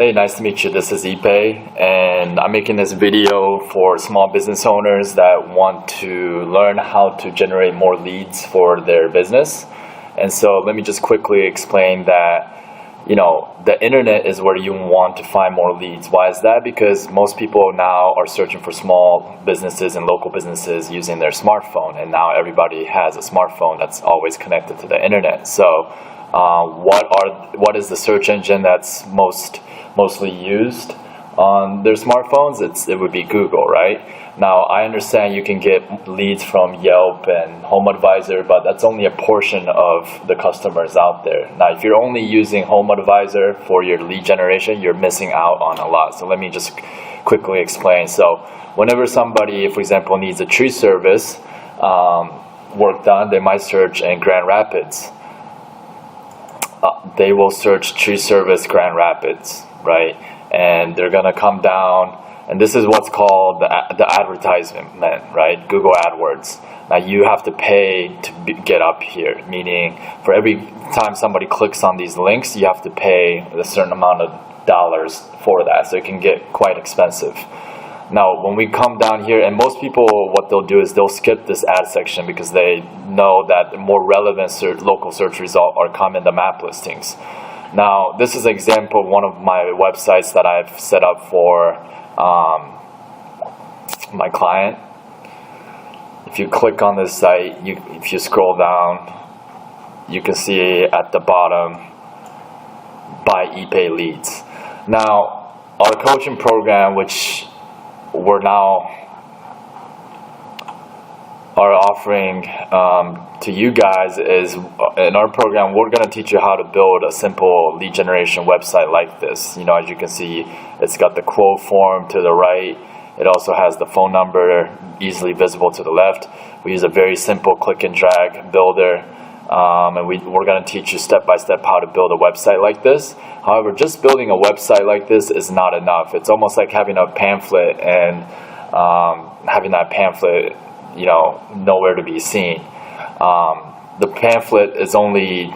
Hey, nice to meet you. This is Ipe, and I'm making this video for small business owners that want to learn how to generate more leads for their business. And so let me just quickly explain that, the internet is where you want to find more leads. Why is that? Because most people now are searching for small businesses and local businesses using their smartphone, and now everybody has a smartphone that's always connected to the internet. So what is the search engine that's mostly used on their smartphones? It would be Google, right? Now, I understand you can get leads from Yelp and Home Advisor, but that's only a portion of the customers out there. Now, if you're only using Home Advisor for your lead generation, you're missing out on a lot. So let me just quickly explain. So whenever somebody, for example, needs a tree service work done, they might search in Grand Rapids. They will search tree service Grand Rapids, right? And they're gonna come down, and this is what's called the advertisement, right? Google AdWords. Now you have to pay to get up here, meaning for every time somebody clicks on these links, you have to pay a certain amount of dollars for that, so it can get quite expensive. Now, when we come down here, and most people, what they'll do is they'll skip this ad section because they know that the more relevant local search results are come in the map listings. Now, this is an example of one of my websites that I've set up for my client. If you click on this site, if you scroll down, you can see at the bottom, buy ePay leads. Now, our coaching program, which we're now are offering to you guys, is in our program we're going to teach you how to build a simple lead generation website like this. As you can see, it's got the quote form to the right. It also has the phone number easily visible to the left. We use a very simple click and drag builder, and we're going to teach you step by step how to build a website like this. However, just building a website like this is not enough. It's almost like having a pamphlet and having that pamphlet, nowhere to be seen. The pamphlet only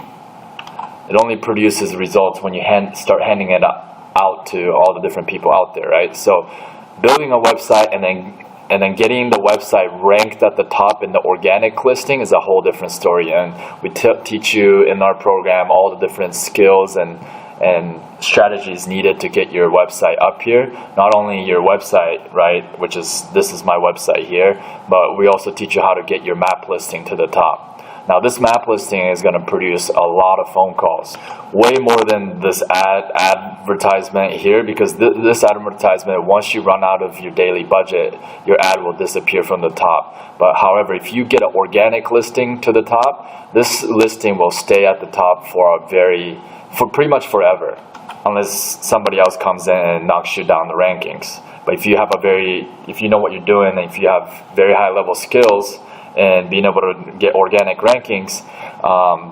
produces results when you start handing it out to all the different people out there, right? So building a website and then getting the website ranked at the top in the organic listing is a whole different story. And we teach you in our program all the different skills and strategies needed to get your website up here. Not only your website, right, this is my website here, but we also teach you how to get your map listing to the top. Now, this map listing is going to produce a lot of phone calls, way more than this advertisement here, because this advertisement, once you run out of your daily budget, your ad will disappear from the top. But however, if you get an organic listing to the top, this listing will stay at the top for pretty much forever, unless somebody else comes in and knocks you down the rankings. But if you know what you're doing, and if you have very high level skills and being able to get organic rankings,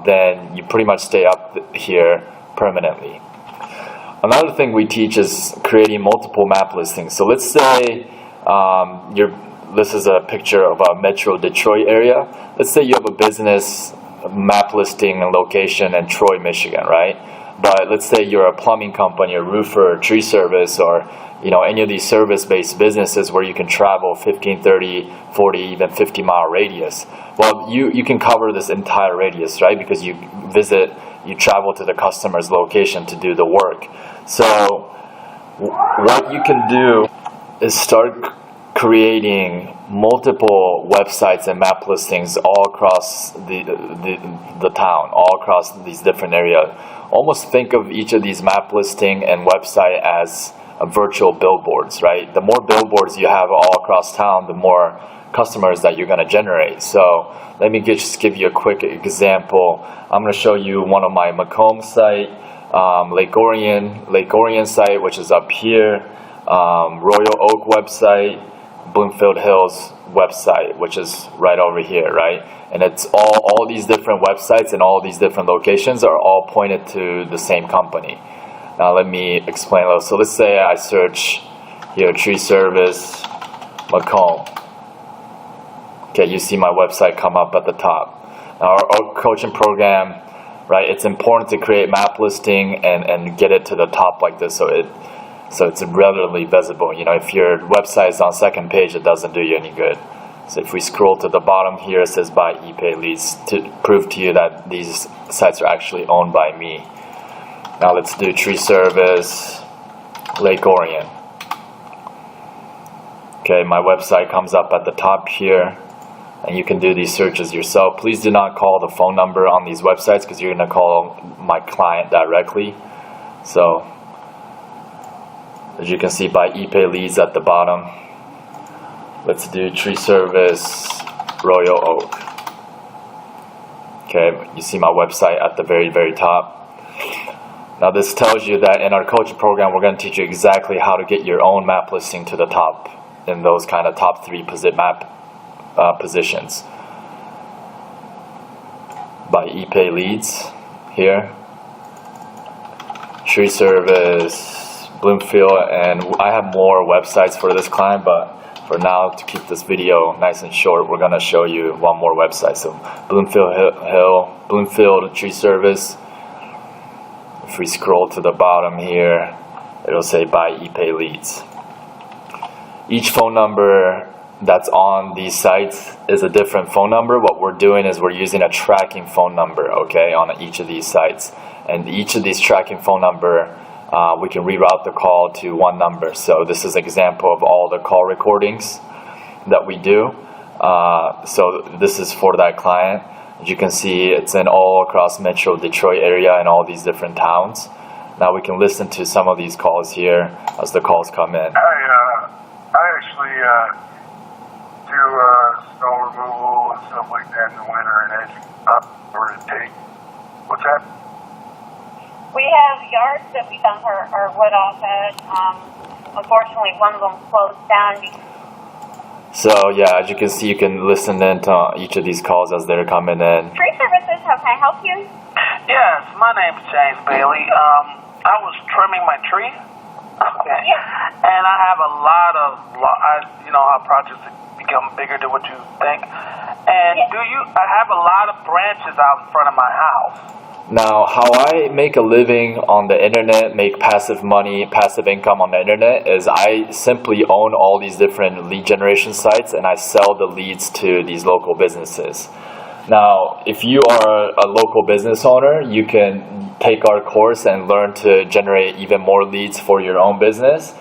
then you pretty much stay up here permanently. Another thing we teach is creating multiple map listings. So let's say this is a picture of a Metro Detroit area. Let's say you have a business map listing and location in Troy, Michigan, right? But let's say you're a plumbing company, a roofer, a tree service, or any of these service-based businesses where you can travel 15, 30, 40, even 50-mile radius. Well, you can cover this entire radius, right? Because you travel to the customer's location to do the work. So what you can do is start creating multiple websites and map listings all across the town, all across these different areas. Almost think of each of these map listing and website as virtual billboards, right? The more billboards you have all across town, the more customers that you're going to generate. So let me just give you a quick example. I'm going to show you one of my Macomb site, Lake Orion site, which is up here, Royal Oak website, Bloomfield Hills website, which is right over here, right? And it's all these different websites and all these different locations are all pointed to the same company. Now let me explain a little. So let's say I search here, tree service, Macomb. Okay, you see my website come up at the top. Now our coaching program right? It's important to create map listing and get it to the top like this, so it's relatively visible. You know, if your website is on second page, it doesn't do you any good. So if we scroll to the bottom here, it says buy ePay leads to prove to you that these sites are actually owned by me. Now let's do tree service, Lake Orion. Okay, my website comes up at the top here, and you can do these searches yourself. Please do not call the phone number on these websites because you're going to call my client directly. So as you can see, by ePay leads at the bottom. Let's do tree service, Royal Oak. Okay, you see my website at the very top. Now this tells you that in our coaching program, we're going to teach you exactly how to get your own map listing to the top in those kind of top 3 positions. By ePay leads here, tree service, Bloomfield, and I have more websites for this client, but for now, to keep this video nice and short, we're going to show you one more website. So Bloomfield tree service. If we scroll to the bottom here, it'll say buy ePay leads. Each phone number that's on these sites is a different phone number. What we're doing is we're using a tracking phone number, okay, on each of these sites. And each of these tracking phone number, we can reroute the call to one number. So this is an example of all the call recordings that we do. So this is for that client. As you can see, it's in all across Metro Detroit area and all these different towns. Now we can listen to some of these calls here as the calls come in. I actually do snow removal and stuff like that in the winter, and as or to take. What's that? We have yards that we dump our wood off at. Unfortunately, one of them closed down. So yeah, as you can see, you can listen in to each of these calls as they're coming in. Tree services, how can I help you? Yes, my name's James Bailey. I was trimming my tree. Okay. Yeah. And I have a lot of, our projects become bigger than what you think. And Yeah. I have a lot of branches out in front of my house. Now, how I make a living on the internet, make passive money, passive income on the internet, is I simply own all these different lead generation sites and I sell the leads to these local businesses. Now, if you are a local business owner, you can take our course and learn to generate even more leads for your own business.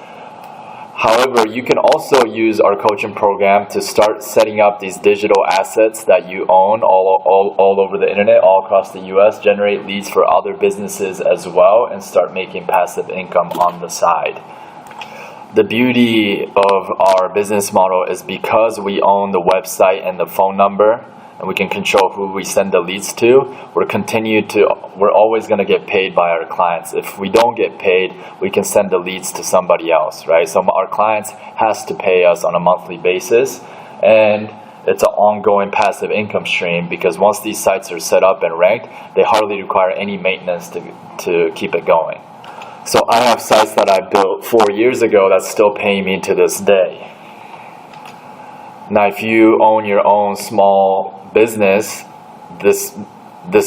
However, you can also use our coaching program to start setting up these digital assets that you own all over the internet, all across the US, generate leads for other businesses as well, and start making passive income on the side. The beauty of our business model is because we own the website and the phone number, and we can control who we send the leads to, we're always going to get paid by our clients. If we don't get paid, we can send the leads to somebody else, right? So our clients has to pay us on a monthly basis, and it's an ongoing passive income stream because once these sites are set up and ranked, they hardly require any maintenance to keep it going. So I have sites that I built 4 years ago that's still paying me to this day. Now, if you own your own small business, this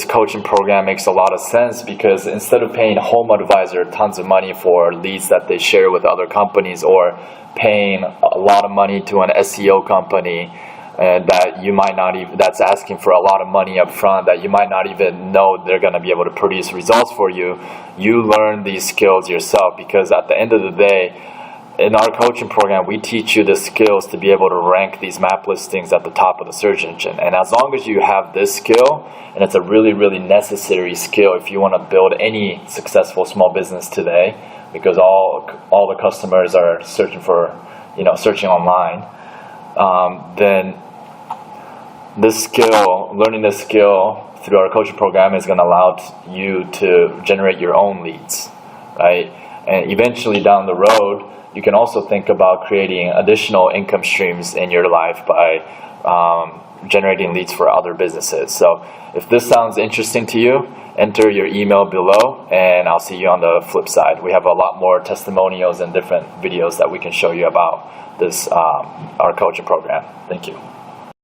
coaching program makes a lot of sense because instead of paying Home Advisor tons of money for leads that they share with other companies, or paying a lot of money to an SEO company that you might not even, that's asking for a lot of money up front that you might not even know they're going to be able to produce results for you, you learn these skills yourself, because at the end of the day, in our coaching program, we teach you the skills to be able to rank these map listings at the top of the search engine. And as long as you have this skill, and it's a really, really necessary skill if you want to build any successful small business today, because all the customers are searching online, then this skill, learning this skill through our coaching program is going to allow you to generate your own leads, right? And eventually down the road, you can also think about creating additional income streams in your life by generating leads for other businesses. So if this sounds interesting to you, enter your email below and I'll see you on the flip side. We have a lot more testimonials and different videos that we can show you about this, our coaching program. Thank you.